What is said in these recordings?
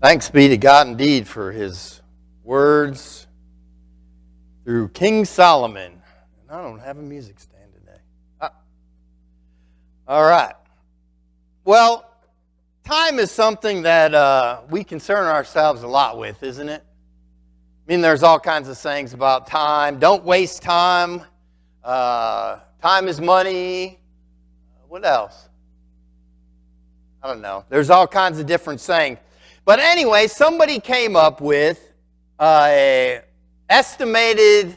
Thanks be to God indeed for his words through King Solomon. And I don't have a music stand today. All right. Well, time is something that we concern ourselves a lot with, isn't it? I mean, there's all kinds of sayings about time. Don't waste time. Time is money. What else? I don't know. There's all kinds of different sayings. But anyway, somebody came up with an estimated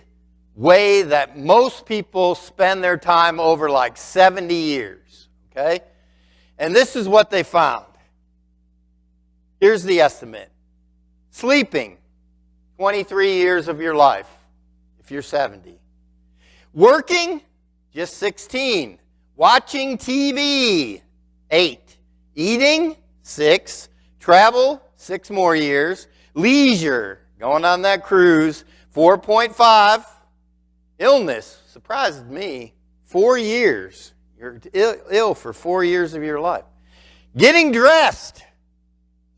way that most people spend their time over like 70 years, okay? And this is what they found. Here's the estimate. Sleeping, 23 years of your life, if you're 70. Working, just 16. Watching TV, 8. Eating, 6. Travel, 6 more years. Leisure, going on that cruise, 4.5. Illness, surprised me, 4 years. You're ill for 4 years of your life. Getting dressed,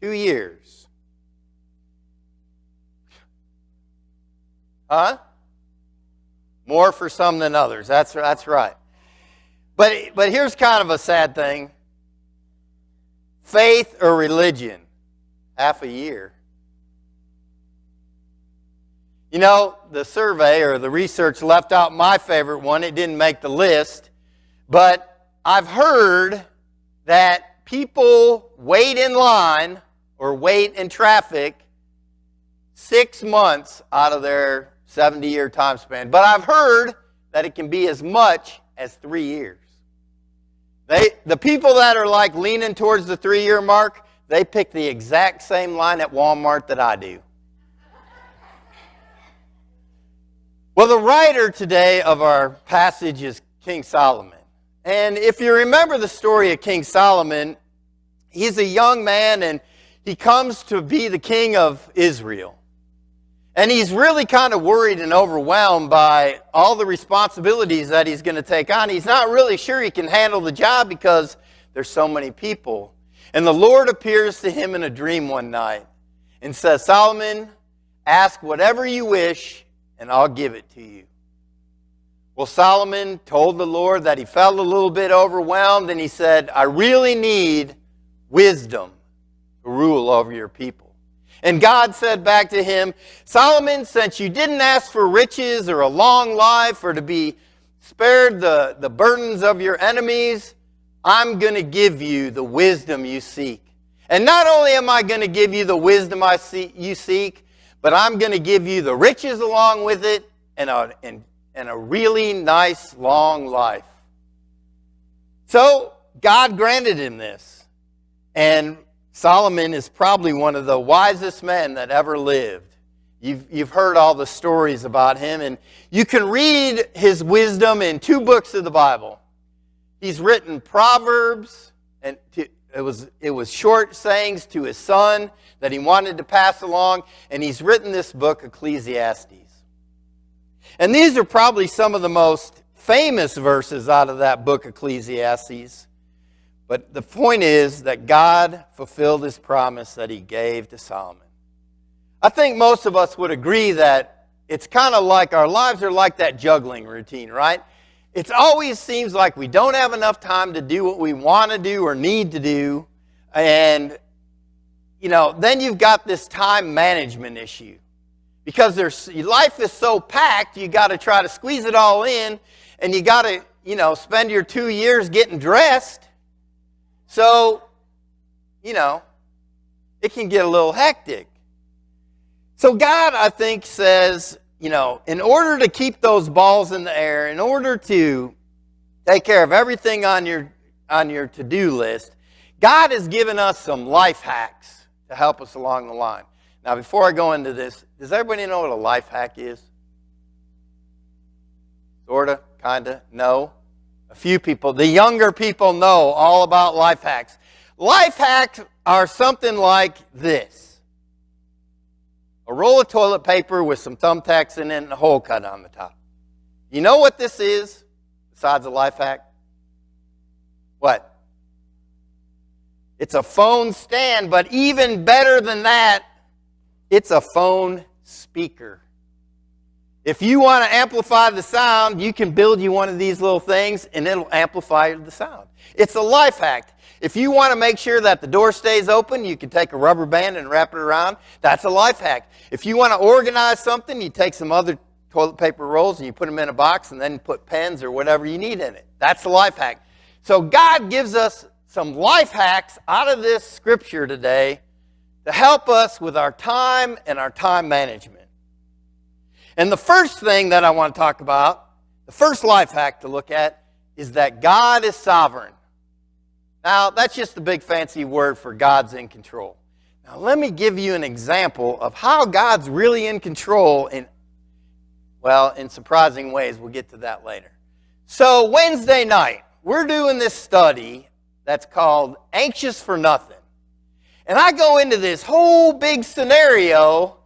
2 years. Huh? More for some than others. That's right. But here's kind of a sad thing. Faith or religion, half a year. You know, the survey or the research left out my favorite one. It didn't make the list. But I've heard that people wait in line or wait in traffic 6 months out of their 70-year time span. But I've heard that it can be as much as 3 years. The people that are like leaning towards the 3-year mark, they pick the exact same line at Walmart that I do. Well, the writer today of our passage is King Solomon. And if you remember the story of King Solomon, he's a young man and he comes to be the king of Israel. And he's really kind of worried and overwhelmed by all the responsibilities that he's going to take on. He's not really sure he can handle the job because there's so many people. And the Lord appears to him in a dream one night and says, Solomon, ask whatever you wish and I'll give it to you. Well, Solomon told the Lord that he felt a little bit overwhelmed and he said, I really need wisdom to rule over your people. And God said back to him, Solomon, since you didn't ask for riches or a long life or to be spared the burdens of your enemies, I'm going to give you the wisdom you seek. And not only am I going to give you the wisdom you seek, but I'm going to give you the riches along with it and a really nice long life. So God granted him this. And Solomon is probably one of the wisest men that ever lived. You've heard all the stories about him, and you can read his wisdom in 2 books of the Bible. He's written Proverbs, and it was short sayings to his son that he wanted to pass along, and he's written this book, Ecclesiastes. And these are probably some of the most famous verses out of that book, Ecclesiastes. But the point is that God fulfilled his promise that he gave to Solomon. I think most of us would agree that it's kind of like our lives are like that juggling routine, right? It always seems like we don't have enough time to do what we want to do or need to do. And, then you've got this time management issue. Because life is so packed, you got to try to squeeze it all in. And you got to, spend your 2 years getting dressed. So, it can get a little hectic. So God, I think, says, in order to keep those balls in the air, in order to take care of everything on your to-do list, God has given us some life hacks to help us along the line. Now, before I go into this, does everybody know what a life hack is? Sorta, kinda, no? A few people, the younger people know all about life hacks. Life hacks are something like this. A roll of toilet paper with some thumbtacks in it and a hole cut on the top. You know what this is besides a life hack? What? It's a phone stand, but even better than that, it's a phone speaker. If you want to amplify the sound, you can build you one of these little things and it'll amplify the sound. It's a life hack. If you want to make sure that the door stays open, you can take a rubber band and wrap it around. That's a life hack. If you want to organize something, you take some other toilet paper rolls and you put them in a box and then put pens or whatever you need in it. That's a life hack. So God gives us some life hacks out of this scripture today to help us with our time and our time management. And the first thing that I want to talk about, the first life hack to look at, is that God is sovereign. Now, that's just a big fancy word for God's in control. Now, let me give you an example of how God's really in control in surprising ways. We'll get to that later. So, Wednesday night, we're doing this study that's called Anxious for Nothing. And I go into this whole big scenario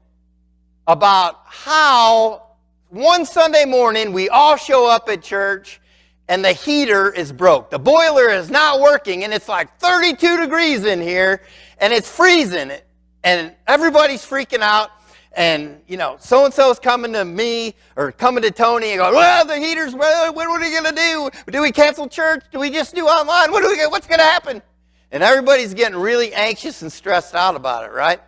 about how one Sunday morning we all show up at church and the heater is broke. The boiler is not working and it's like 32 degrees in here and it's freezing and everybody's freaking out. And, so-and-so's coming to me or coming to Tony and going, well, the heater's, what are we going to do? Do we cancel church? Do we just do online? What's going to happen? And everybody's getting really anxious and stressed out about it, right?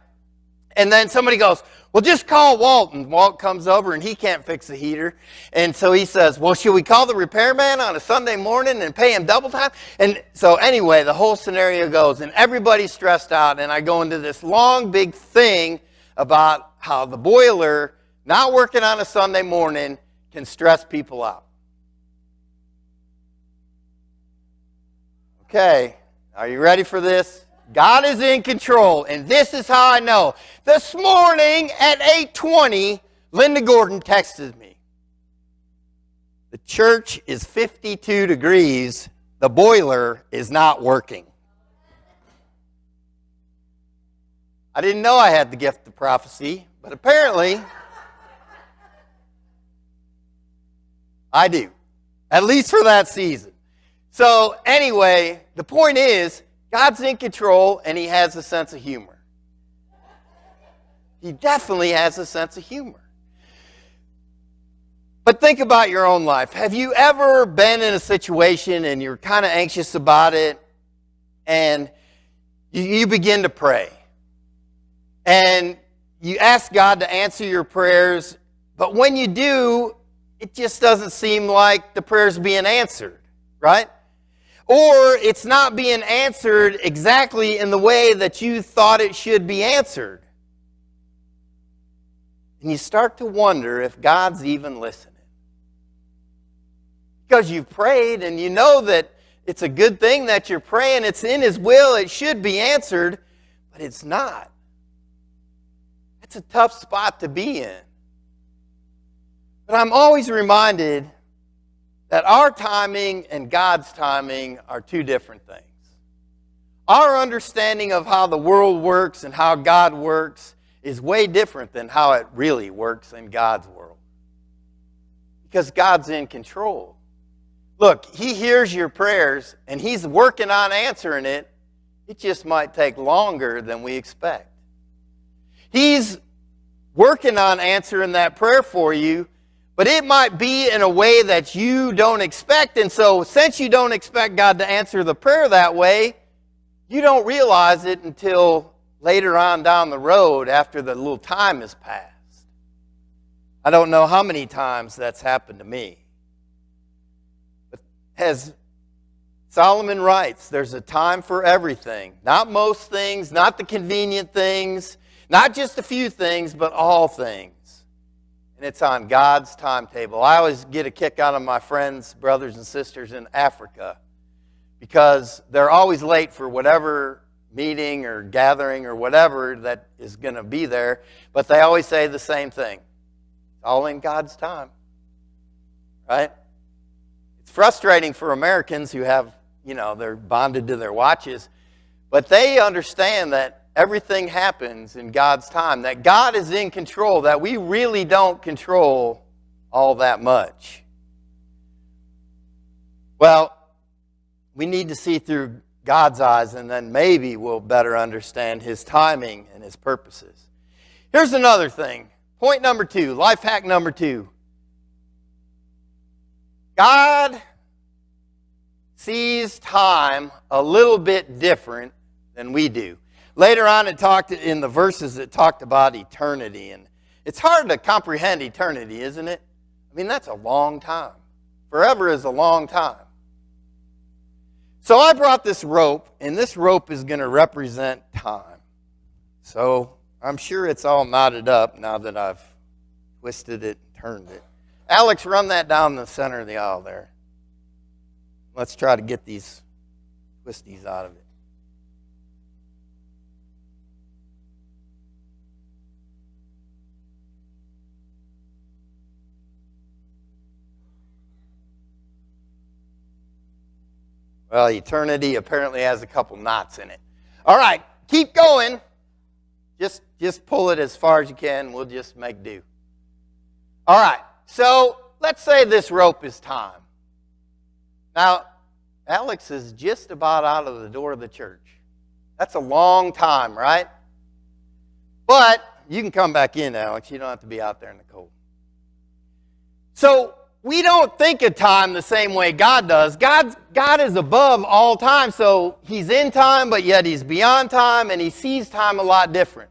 And then somebody goes, well, just call Walt. And Walt comes over and he can't fix the heater. And so he says, well, should we call the repairman on a Sunday morning and pay him double time? And so anyway, the whole scenario goes and everybody's stressed out. And I go into this long, big thing about how the boiler not working on a Sunday morning can stress people out. Okay, are you ready for this? God is in control, and this is how I know. This morning at 8:20, Linda Gordon texted me. The church is 52 degrees. The boiler is not working. I didn't know I had the gift of prophecy, but apparently I do, at least for that season. So anyway, the point is, God's in control and he has a sense of humor. He definitely has a sense of humor. But think about your own life. Have you ever been in a situation and you're kind of anxious about it and you begin to pray? And you ask God to answer your prayers, but when you do, it just doesn't seem like the prayer's being answered, right? Or it's not being answered exactly in the way that you thought it should be answered. And you start to wonder if God's even listening. Because you've prayed and you know that it's a good thing that you're praying, it's in His will, it should be answered, but it's not. It's a tough spot to be in. But I'm always reminded that our timing and God's timing are two different things. Our understanding of how the world works and how God works is way different than how it really works in God's world. Because God's in control. Look, He hears your prayers and He's working on answering it. It just might take longer than we expect. He's working on answering that prayer for you, but it might be in a way that you don't expect. And so since you don't expect God to answer the prayer that way, you don't realize it until later on down the road after the little time has passed. I don't know how many times that's happened to me. But as Solomon writes, there's a time for everything. Not most things, not the convenient things, not just a few things, but all things. And it's on God's timetable. I always get a kick out of my friends, brothers and sisters in Africa because they're always late for whatever meeting or gathering or whatever that is going to be there. But they always say the same thing. It's all in God's time. Right? It's frustrating for Americans who have, they're bonded to their watches. But they understand that everything happens in God's time, that God is in control, that we really don't control all that much. Well, we need to see through God's eyes, and then maybe we'll better understand His timing and His purposes. Here's another thing. Point number 2, life hack number 2. God sees time a little bit different than we do. Later on, it talked in the verses that talked about eternity, and it's hard to comprehend eternity, isn't it? I mean, that's a long time. Forever is a long time. So I brought this rope, and this rope is going to represent time. So I'm sure it's all knotted up now that I've twisted it and turned it. Alex, run that down the center of the aisle there. Let's try to get these twisties out of it. Well, eternity apparently has a couple knots in it. All right, keep going. Just pull it as far as you can. We'll just make do. All right, so let's say this rope is time. Now, Alex is just about out of the door of the church. That's a long time, right? But you can come back in, Alex. You don't have to be out there in the cold. So we don't think of time the same way God does. God is above all time, so He's in time, but yet He's beyond time, and He sees time a lot different.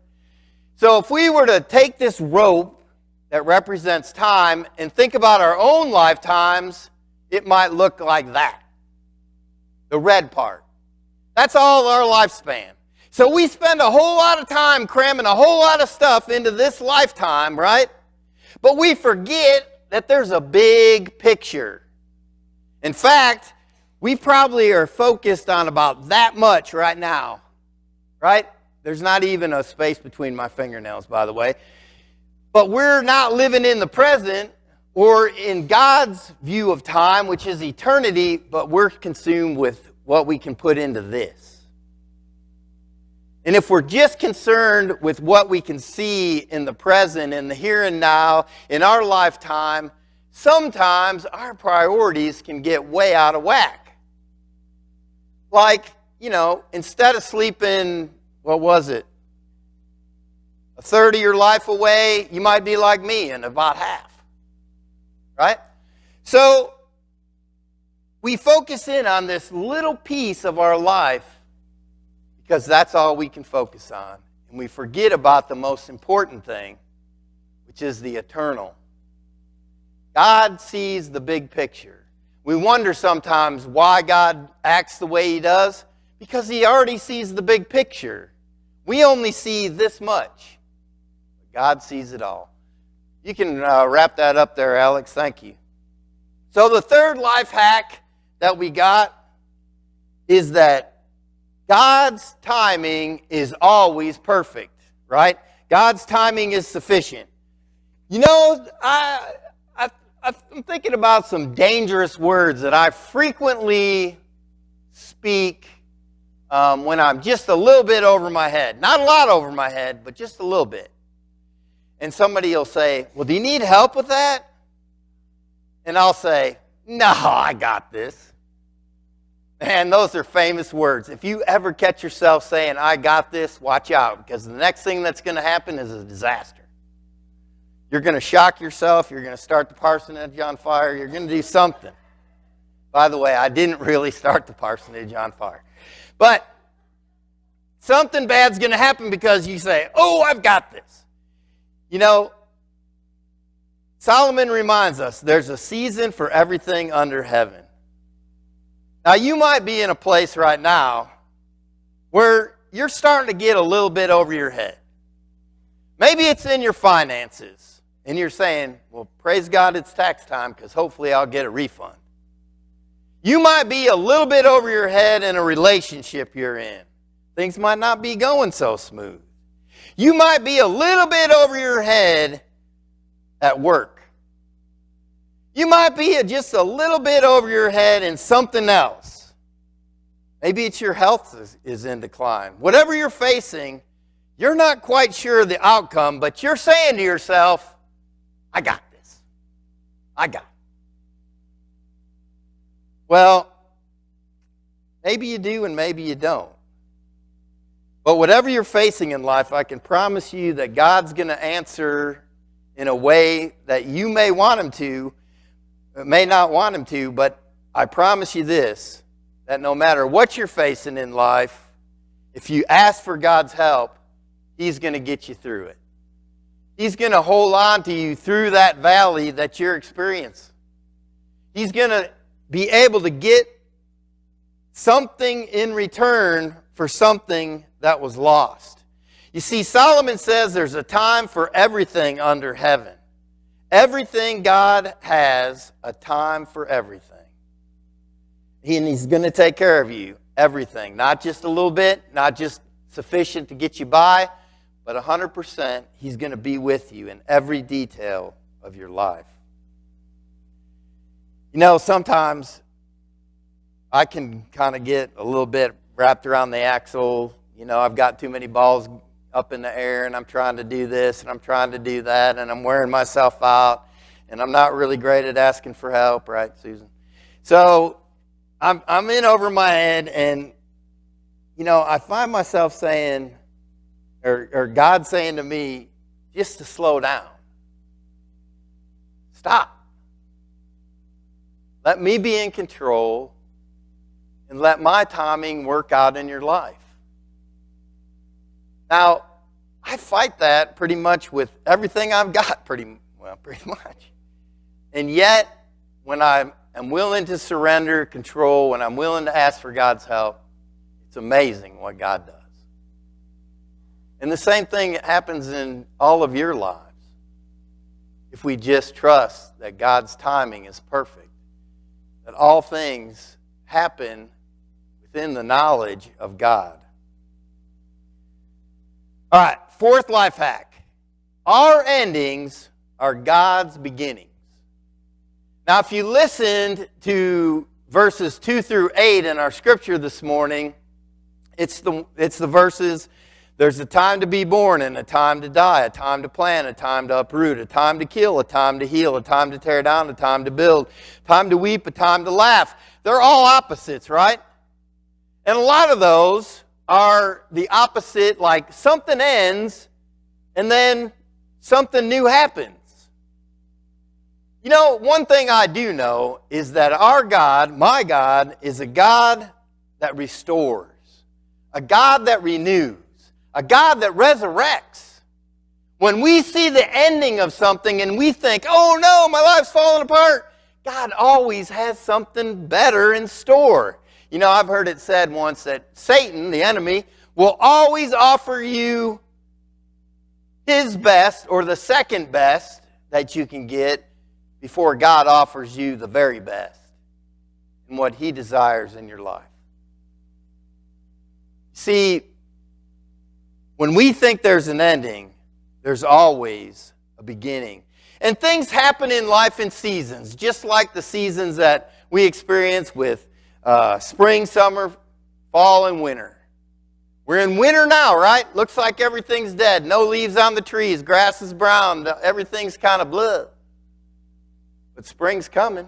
So if we were to take this rope that represents time and think about our own lifetimes, it might look like that. The red part. That's all our lifespan. So we spend a whole lot of time cramming a whole lot of stuff into this lifetime, right? But we forget that there's a big picture. In fact, we probably are focused on about that much right now, right? There's not even a space between my fingernails, by the way. But we're not living in the present or in God's view of time, which is eternity, but we're consumed with what we can put into this. And if we're just concerned with what we can see in the present, in the here and now, in our lifetime, sometimes our priorities can get way out of whack. Like, instead of sleeping, what was it, a third of your life away, you might be like me in about half. Right? So we focus in on this little piece of our life because that's all we can focus on. And we forget about the most important thing, which is the eternal. God sees the big picture. We wonder sometimes why God acts the way He does, because He already sees the big picture. We only see this much. But God sees it all. You can wrap that up there, Alex. Thank you. So the third life hack that we got is that God's timing is always perfect, right? God's timing is sufficient. I'm thinking about some dangerous words that I frequently speak when I'm just a little bit over my head. Not a lot over my head, but just a little bit. And somebody will say, well, do you need help with that? And I'll say, no, I got this. Man, those are famous words. If you ever catch yourself saying, I got this, watch out, because the next thing that's going to happen is a disaster. You're going to shock yourself. You're going to start the parsonage on fire. You're going to do something. By the way, I didn't really start the parsonage on fire. But something bad's going to happen because you say, oh, I've got this. Solomon reminds us there's a season for everything under heaven. Now, you might be in a place right now where you're starting to get a little bit over your head. Maybe it's in your finances, and you're saying, well, praise God it's tax time because hopefully I'll get a refund. You might be a little bit over your head in a relationship you're in. Things might not be going so smooth. You might be a little bit over your head at work. You might be just a little bit over your head in something else. Maybe it's your health is in decline. Whatever you're facing, you're not quite sure of the outcome, but you're saying to yourself, I got this. I got it. Well, Maybe you do and maybe you don't. But whatever you're facing in life, I can promise you that God's going to answer in a way that you may want Him to, may not want Him to, but I promise you this, that no matter what you're facing in life, if you ask for God's help, He's going to get you through it. He's going to hold on to you through that valley that you're experiencing. He's going to be able to get something in return for something that was lost. You see, Solomon says there's a time for everything under heaven. Everything, God has a time for everything. And He's going to take care of you, everything. Not just a little bit, not just sufficient to get you by, but 100% He's going to be with you in every detail of your life. You know, sometimes I can kind of get a little bit wrapped around the axle. You know, I've got too many balls up in the air, and I'm trying to do this, and I'm trying to do that, and I'm wearing myself out, and I'm not really great at asking for help, right, Susan? So I'm in over my head, and, you know, I find myself saying, or God saying to me, just to slow down. Stop. Let me be in control, and let my timing work out in your life. Now, I fight that pretty much with everything I've got, pretty much. And yet, when I am willing to surrender control, when I'm willing to ask for God's help, it's amazing what God does. And the same thing happens in all of your lives. If we just trust that God's timing is perfect, that all things happen within the knowledge of God. All right, fourth life hack. Our endings are God's beginnings. Now, if you listened to verses 2 through 8 in our scripture this morning, it's the verses, there's a time to be born and a time to die, a time to plant, a time to uproot, a time to kill, a time to heal, a time to tear down, a time to build, a time to weep, a time to laugh. They're all opposites, right? And a lot of those are the opposite, like something ends and then something new happens. You know, one thing I do know is that our God, my God, is a God that restores, a God that renews, a God that resurrects. When we see the ending of something and we think, oh no, my life's falling apart, God always has something better in store. You know, I've heard it said once that Satan, the enemy, will always offer you his best or the second best that you can get before God offers you the very best and what He desires in your life. See, when we think there's an ending, there's always a beginning. And things happen in life in seasons, just like the seasons that we experience with spring, summer, fall, and winter. We're in winter now, right? Looks like everything's dead. No leaves on the trees. Grass is brown. Everything's kind of blah. But spring's coming.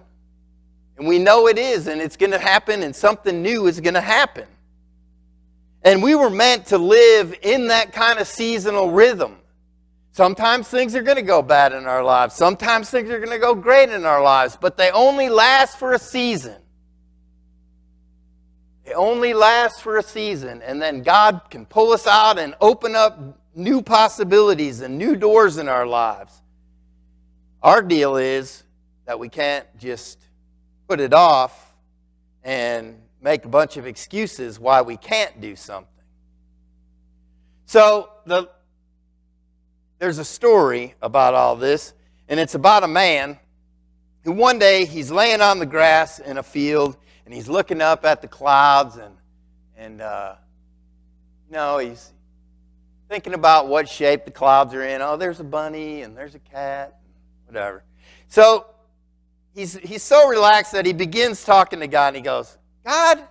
And we know it is, and it's going to happen, and something new is going to happen. And we were meant to live in that kind of seasonal rhythm. Sometimes things are going to go bad in our lives. Sometimes things are going to go great in our lives. But they only last for a season. They only last for a season. And then God can pull us out and open up new possibilities and new doors in our lives. Our deal is that we can't just put it off and make a bunch of excuses why we can't do something. So there's a story about all this, and it's about a man who one day he's laying on the grass in a field, and he's looking up at the clouds, and you know, he's thinking about what shape the clouds are in. Oh, there's a bunny, and there's a cat, whatever. So he's so relaxed that he begins talking to God, and he goes, God,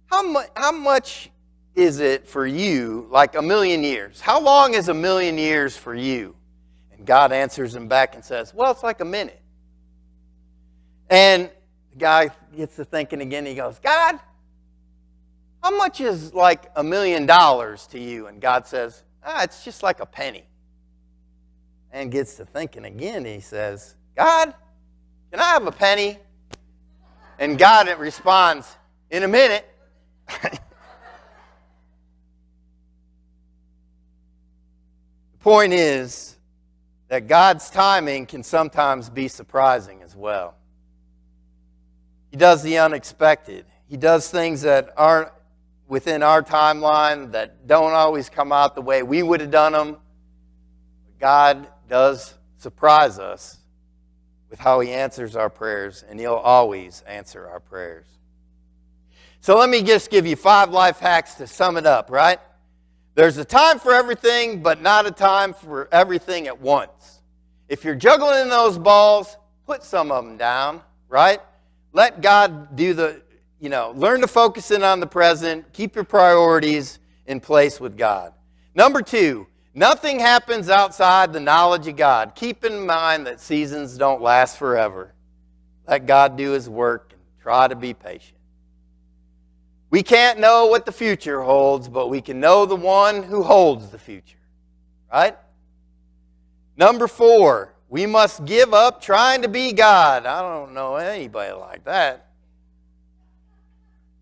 how much is it for you, like a million years? How long is a million years for you? And God answers him back and says, well, it's like a minute. And The guy gets to thinking again. He goes, God, how much is like $1 million to you? And God says, it's just like a penny. And gets to thinking again. He says, God, can I have a penny? And God responds, in a minute. The point is that God's timing can sometimes be surprising as well. He does the unexpected. He does things that aren't within our timeline, that don't always come out the way we would have done them. But God does surprise us with how He answers our prayers, and He'll always answer our prayers. So let me just give you 5 life hacks to sum it up, right? There's a time for everything, but not a time for everything at once. If you're juggling those balls, put some of them down, right? Let God do learn to focus in on the present. Keep your priorities in place with God. Number 2, nothing happens outside the knowledge of God. Keep in mind that seasons don't last forever. Let God do His work and try to be patient. We can't know what the future holds, but we can know the one who holds the future. Right? Number 4, we must give up trying to be God. I don't know anybody like that.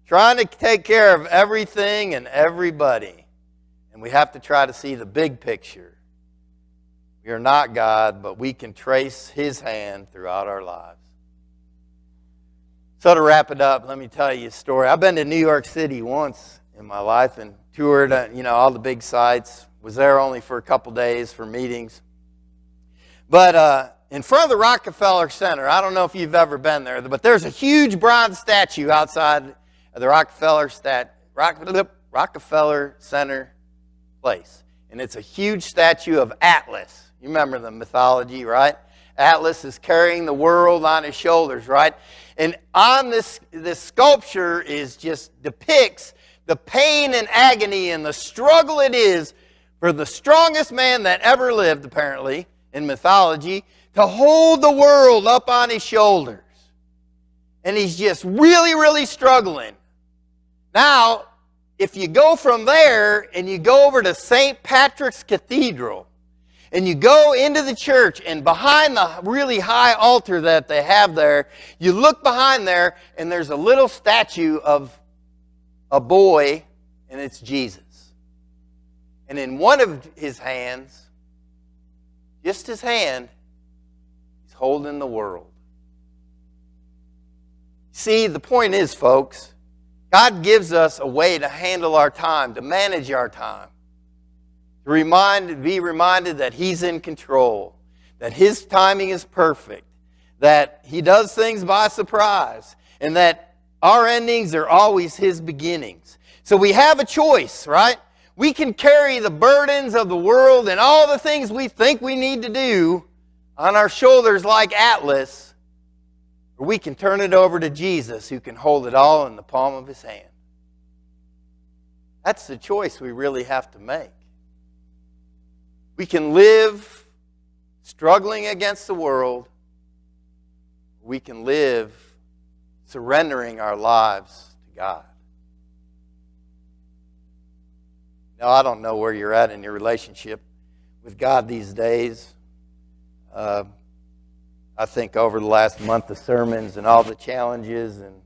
Trying to take care of everything and everybody. And we have to try to see the big picture. We are not God, but we can trace His hand throughout our lives. So to wrap it up, let me tell you a story. I've been to New York City once in my life and toured, all the big sites. Was there only for a couple days for meetings. But in front of the Rockefeller Center, I don't know if you've ever been there, but there's a huge bronze statue outside of the Rockefeller Center place. And it's a huge statue of Atlas. You remember the mythology, right? Atlas is carrying the world on his shoulders, right? And on this sculpture depicts the pain and agony and the struggle it is for the strongest man that ever lived, apparently, in mythology, to hold the world up on his shoulders. And he's just really, really struggling. Now, if you go from there and you go over to St. Patrick's Cathedral, and you go into the church, and behind the really high altar that they have there, you look behind there, and there's a little statue of a boy, and it's Jesus. And in one of his hands, just his hand, he's holding the world. See, the point is, folks, God gives us a way to handle our time, to manage our time. To be reminded that He's in control, that His timing is perfect, that He does things by surprise, and that our endings are always His beginnings. So we have a choice, right? We can carry the burdens of the world and all the things we think we need to do on our shoulders like Atlas, or we can turn it over to Jesus, who can hold it all in the palm of His hand. That's the choice we really have to make. We can live struggling against the world. We can live surrendering our lives to God. Now, I don't know where you're at in your relationship with God these days. I think over the last month of sermons and all the challenges and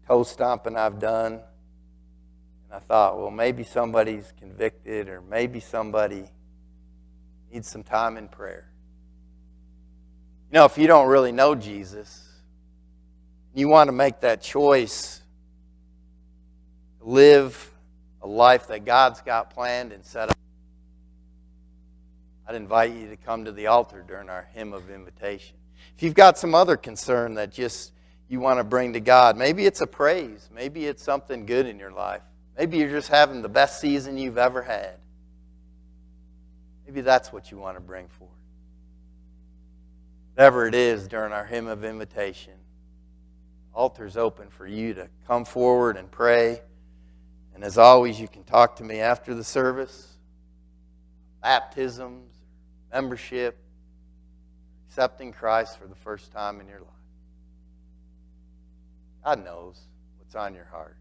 toe stomping I've done, and I thought, well, maybe somebody's convicted, or maybe somebody needs some time in prayer. If you don't really know Jesus, you want to make that choice to live a life that God's got planned and set up, I'd invite you to come to the altar during our hymn of invitation. If you've got some other concern that you want to bring to God, maybe it's a praise, maybe it's something good in your life, maybe you're just having the best season you've ever had. Maybe that's what you want to bring forward. Whatever it is during our hymn of invitation, the altar's open for you to come forward and pray. And as always, you can talk to me after the service. Baptisms, membership, accepting Christ for the first time in your life. God knows what's on your heart.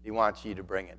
He wants you to bring it